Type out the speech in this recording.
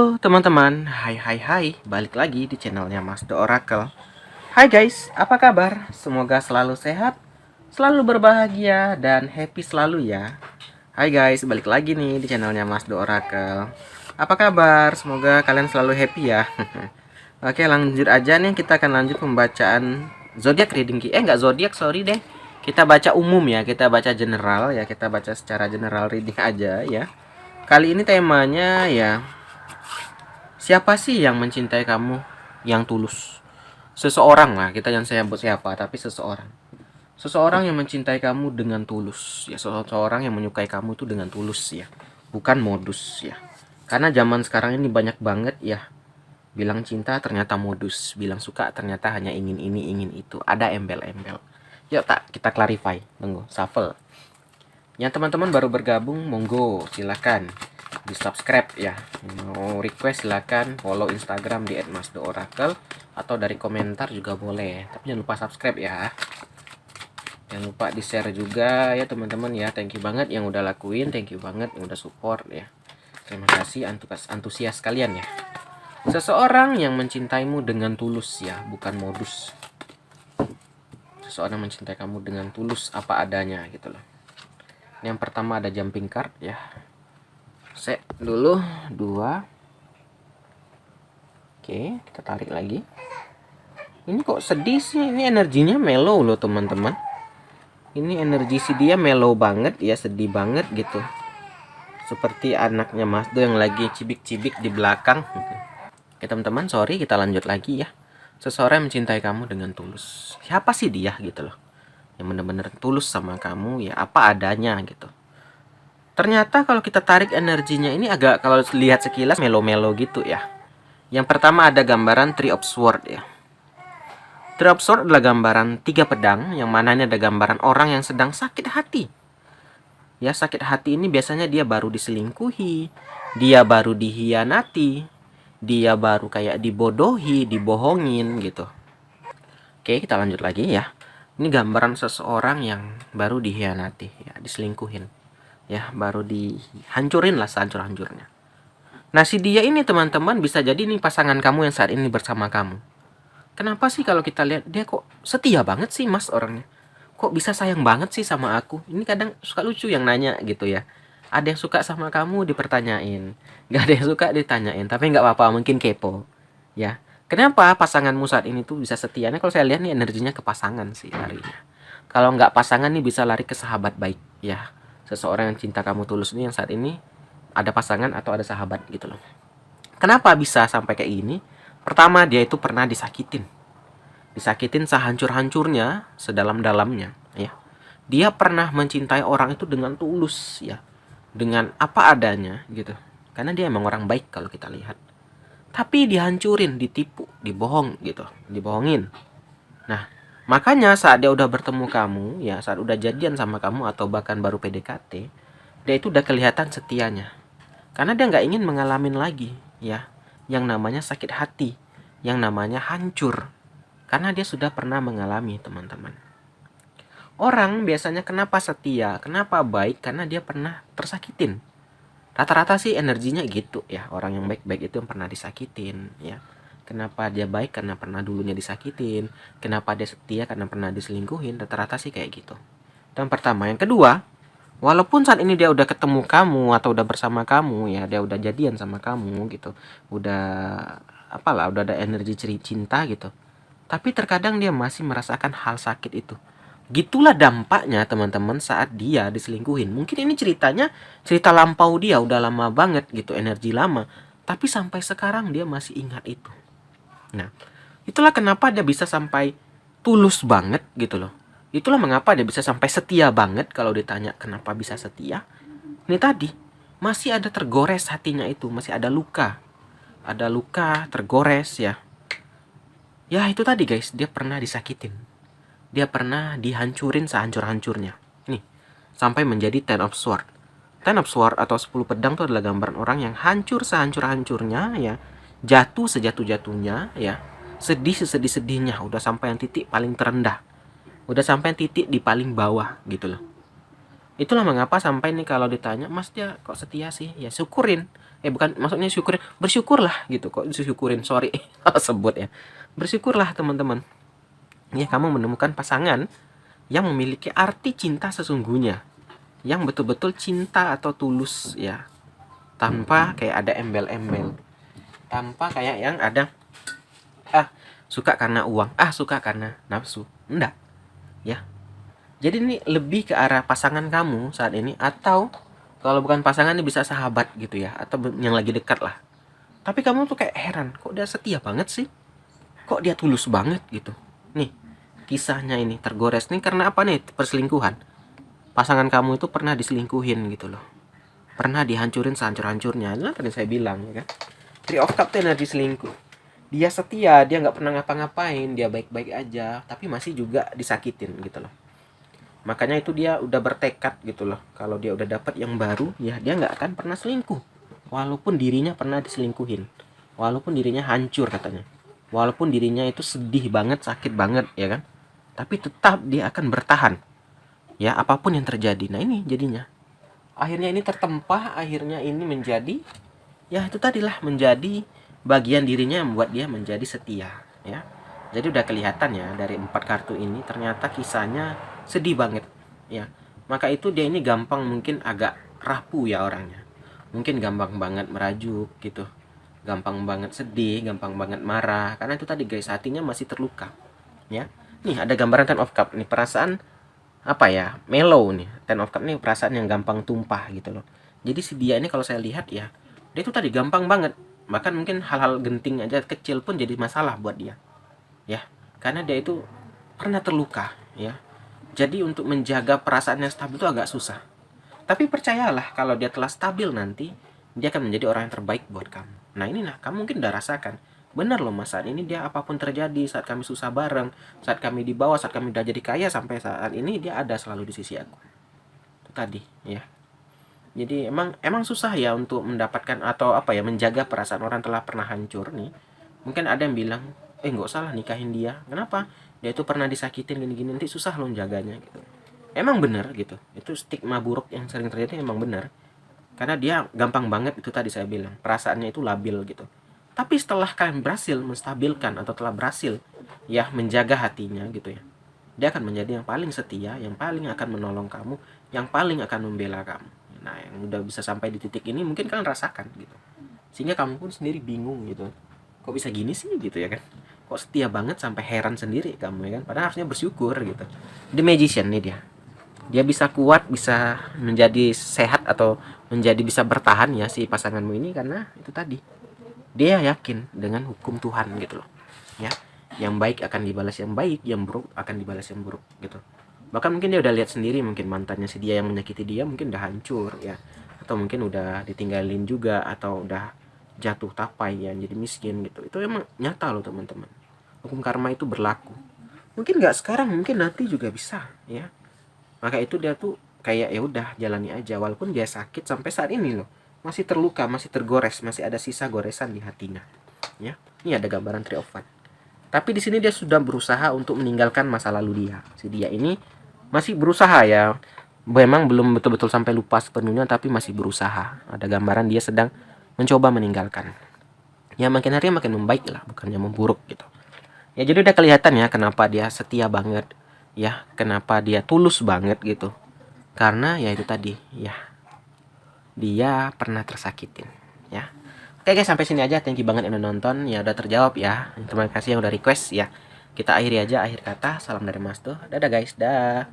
Halo teman-teman, hai, balik lagi di channelnya Mas The Oracle. Hai guys, apa kabar? Semoga selalu sehat, selalu berbahagia, dan happy selalu ya. Hai guys, balik lagi nih di channelnya Mas The Oracle. Apa kabar? Semoga kalian selalu happy ya. Oke, lanjut aja nih, kita akan lanjut pembacaan zodiak reading. Nggak zodiak, sorry deh. Kita baca umum ya, kita baca general ya, kita baca secara general reading aja ya. Kali ini temanya ya, siapa sih yang mencintai kamu yang tulus? Seseorang lah, kita jangan sebut siapa, tapi seseorang. Seseorang yang mencintai kamu dengan tulus. Ya, seseorang yang menyukai kamu itu dengan tulus ya. Bukan modus ya. Karena zaman sekarang ini banyak banget ya. Bilang cinta ternyata modus, bilang suka ternyata hanya ingin ini, ingin itu. Ada embel-embel. Yuk kita clarify. Tunggu, shuffle. Yang teman-teman baru bergabung, monggo silakan di subscribe ya. Mau request silakan follow Instagram di @mastheoracle atau dari komentar juga boleh. Tapi jangan lupa subscribe ya. Jangan lupa di share juga ya teman-teman ya. Thank you banget yang udah lakuin, thank you banget yang udah support ya. Terima kasih antusias kalian ya. Seseorang yang mencintaimu dengan tulus ya, bukan modus. Seseorang mencintai kamu dengan tulus apa adanya gitu loh. Yang pertama ada jumping card ya. Set dulu 2. Oke, kita tarik lagi. Ini kok sedih sih? Ini energinya mellow loh teman-teman. Ini energi si dia mellow banget ya, sedih banget gitu. Seperti anaknya Mas Do yang lagi cibik-cibik di belakang. Oke teman-teman, sorry, kita lanjut lagi ya. Seseorang mencintai kamu dengan tulus. Siapa sih dia gitu loh? Yang bener-bener tulus sama kamu ya, apa adanya gitu. Ternyata kalau kita tarik energinya ini agak, kalau lihat sekilas melo-melo gitu ya. Yang pertama ada gambaran Three of Swords ya. Three of Swords adalah gambaran 3 pedang, yang mana ini ada gambaran orang yang sedang sakit hati. Ya, sakit hati ini biasanya dia baru diselingkuhi, dia baru dihianati, dia baru kayak dibodohi, dibohongin gitu. Oke, kita lanjut lagi ya. Ini gambaran seseorang yang baru dihianati ya, diselingkuhin. Ya, baru dihancurin lah sehancur-hancurnya. Nah, si dia ini teman-teman bisa jadi nih pasangan kamu yang saat ini bersama kamu. Kenapa sih kalau kita lihat dia kok setia banget sih Mas orangnya? Kok bisa sayang banget sih sama aku? Ini kadang suka lucu yang nanya gitu ya. Ada yang suka sama kamu dipertanyain. Gak ada yang suka ditanyain. Tapi gak apa-apa, mungkin kepo. Ya. Kenapa pasanganmu saat ini tuh bisa setia? Nah, kalau saya lihat nih energinya ke pasangan sih larinya. Kalau nggak pasangan nih bisa lari ke sahabat baik ya. Seseorang yang cinta kamu tulus nih yang saat ini ada pasangan atau ada sahabat gitu loh. Kenapa bisa sampai kayak gini? Pertama, dia itu pernah disakitin. Disakitin sehancur-hancurnya, sedalam-dalamnya ya. Dia pernah mencintai orang itu dengan tulus ya. Dengan apa adanya gitu. Karena dia emang orang baik kalau kita lihat. Tapi dihancurin, ditipu, dibohong gitu, dibohongin. Nah, makanya saat dia udah bertemu kamu, ya saat udah jadian sama kamu atau bahkan baru PDKT, dia itu udah kelihatan setianya. Karena dia nggak ingin mengalamin lagi, ya, yang namanya sakit hati, yang namanya hancur. Karena dia sudah pernah mengalami, teman-teman. Orang biasanya kenapa setia, kenapa baik, karena dia pernah tersakitin. Rata-rata sih energinya gitu ya, orang yang baik-baik itu yang pernah disakitin, ya. Kenapa dia baik? Karena pernah dulunya disakitin. Kenapa dia setia? Karena pernah diselingkuhin. Rata-rata sih kayak gitu. Dan pertama, yang kedua, walaupun saat ini dia udah ketemu kamu atau udah bersama kamu ya, dia udah jadian sama kamu gitu. Udah apalah, udah ada energi cinta gitu. Tapi terkadang dia masih merasakan hal sakit itu. Gitulah dampaknya teman-teman saat dia diselingkuhin. Mungkin ini ceritanya cerita lampau dia udah lama banget gitu, energi lama. Tapi sampai sekarang dia masih ingat itu. Nah, itulah kenapa dia bisa sampai tulus banget gitu loh. Itulah mengapa dia bisa sampai setia banget kalau ditanya kenapa bisa setia. Ini tadi, masih ada tergores hatinya itu, masih ada luka. Ada luka, tergores ya. Ya itu tadi guys, dia pernah disakitin. Dia pernah dihancurin sehancur-hancurnya. Nih, sampai menjadi Ten of Sword. Ten of Sword atau 10 pedang itu adalah gambaran orang yang hancur sehancur-hancurnya ya. Jatuh sejatuh-jatuhnya ya. Sedih sesedih-sedihnya, udah sampai yang titik paling terendah. Udah sampai yang titik di paling bawah gitu loh. Itulah mengapa sampai nih kalau ditanya, "Mas dia kok setia sih?" Ya syukurin. Bukan maksudnya syukurin, bersyukurlah gitu, kok syukurin, sorry sebut ya, bersyukurlah teman-teman ya, kamu menemukan pasangan yang memiliki arti cinta sesungguhnya, yang betul-betul cinta atau tulus ya, tanpa kayak ada embel-embel, tanpa kayak yang ada suka karena uang, suka karena nafsu, enggak ya. Jadi ini lebih ke arah pasangan kamu saat ini, atau kalau bukan pasangan ini bisa sahabat gitu ya, atau yang lagi dekat lah. Tapi kamu tuh kayak heran, kok dia setia banget sih, kok dia tulus banget gitu. Nih kisahnya ini tergores nih karena apa nih? Perselingkuhan. Pasangan kamu itu pernah diselingkuhin gitu loh, pernah dihancurin sehancur-hancurnya. Nah tadi saya bilang ya kan, Three of Cups itu energi selingkuh. Dia setia, dia nggak pernah ngapa-ngapain, dia baik-baik aja, tapi masih juga disakitin gitu loh. Makanya itu dia udah bertekad gitu loh, kalau dia udah dapat yang baru ya dia nggak akan pernah selingkuh, walaupun dirinya pernah diselingkuhin, walaupun dirinya hancur katanya, walaupun dirinya itu sedih banget, sakit banget ya kan, tapi tetap dia akan bertahan ya, apapun yang terjadi. Nah ini jadinya akhirnya ini tertempa, akhirnya ini menjadi ya itu tadilah, menjadi bagian dirinya yang membuat dia menjadi setia ya. Jadi udah kelihatan ya dari 4 kartu ini, ternyata kisahnya sedih banget ya. Maka itu dia ini gampang, mungkin agak rapuh ya orangnya, mungkin gampang banget merajuk gitu, gampang banget sedih, gampang banget marah, karena itu tadi guys, hatinya masih terluka ya. Nih ada gambaran Ten of Cup nih, perasaan apa ya, mellow nih. Ten of Cup nih perasaan yang gampang tumpah gitu loh. Jadi si dia ini kalau saya lihat ya, dia itu tadi gampang banget, bahkan mungkin hal-hal genting aja kecil pun jadi masalah buat dia ya, karena dia itu pernah terluka ya. Jadi untuk menjaga perasaan yang stabil itu agak susah. Tapi percayalah, kalau dia telah stabil nanti, dia akan menjadi orang yang terbaik buat kamu. Nah ini nah, kamu mungkin udah rasakan, bener loh mas, saat ini dia apapun terjadi, saat kami susah bareng, saat kami di bawah, saat kami udah jadi kaya, sampai saat ini dia ada selalu di sisi aku. Itu tadi ya. Jadi emang susah ya untuk mendapatkan atau apa ya, menjaga perasaan orang telah pernah hancur nih. Mungkin ada yang bilang, nggak usah lah nikahin dia, kenapa, dia itu pernah disakitin gini-gini, nanti susah loh jaganya gitu. Emang bener gitu, itu stigma buruk yang sering terjadi, emang bener, karena dia gampang banget, itu tadi saya bilang perasaannya itu labil gitu. Tapi setelah kalian berhasil menstabilkan atau telah berhasil ya menjaga hatinya gitu ya, dia akan menjadi yang paling setia, yang paling akan menolong kamu, yang paling akan membela kamu. Nah yang udah bisa sampai di titik ini mungkin kalian rasakan gitu, sehingga kamu pun sendiri bingung gitu, kok bisa gini sih gitu ya kan, kok setia banget sampai heran sendiri kamu ya kan, padahal harusnya bersyukur gitu. The Magician nih, dia bisa kuat, bisa menjadi sehat atau menjadi bisa bertahan ya si pasanganmu ini, karena itu tadi dia yakin dengan hukum Tuhan gitu loh ya, yang baik akan dibalas yang baik, yang buruk akan dibalas yang buruk gitu. Bahkan mungkin dia udah lihat sendiri, mungkin mantannya si dia yang menyakiti dia mungkin udah hancur ya, atau mungkin udah ditinggalin juga, atau udah jatuh tapai ya, jadi miskin gitu. Itu emang nyata loh teman-teman, hukum karma itu berlaku, mungkin nggak sekarang, mungkin nanti juga bisa ya. Maka itu dia tuh kayak ya udah jalani aja, walaupun dia sakit sampai saat ini loh, masih terluka, masih tergores, masih ada sisa goresan di hatinya ya. Ini ada gambaran Three of Wands, tapi di sini dia sudah berusaha untuk meninggalkan masa lalu dia. Si dia ini masih berusaha ya, memang belum betul-betul sampai lupa sepenuhnya, tapi masih berusaha. Ada gambaran dia sedang mencoba meninggalkan ya, makin hari makin membaik lah, bukannya memburuk gitu ya. Jadi udah kelihatan ya kenapa dia setia banget ya, kenapa dia tulus banget gitu, karena ya itu tadi ya, dia pernah tersakitin ya. Oke guys, sampai sini aja, thank you banget yang udah nonton ya, udah terjawab ya, terima kasih yang udah request ya. Kita akhiri aja, akhir kata, salam dari Mas tuh, dadah guys, dah.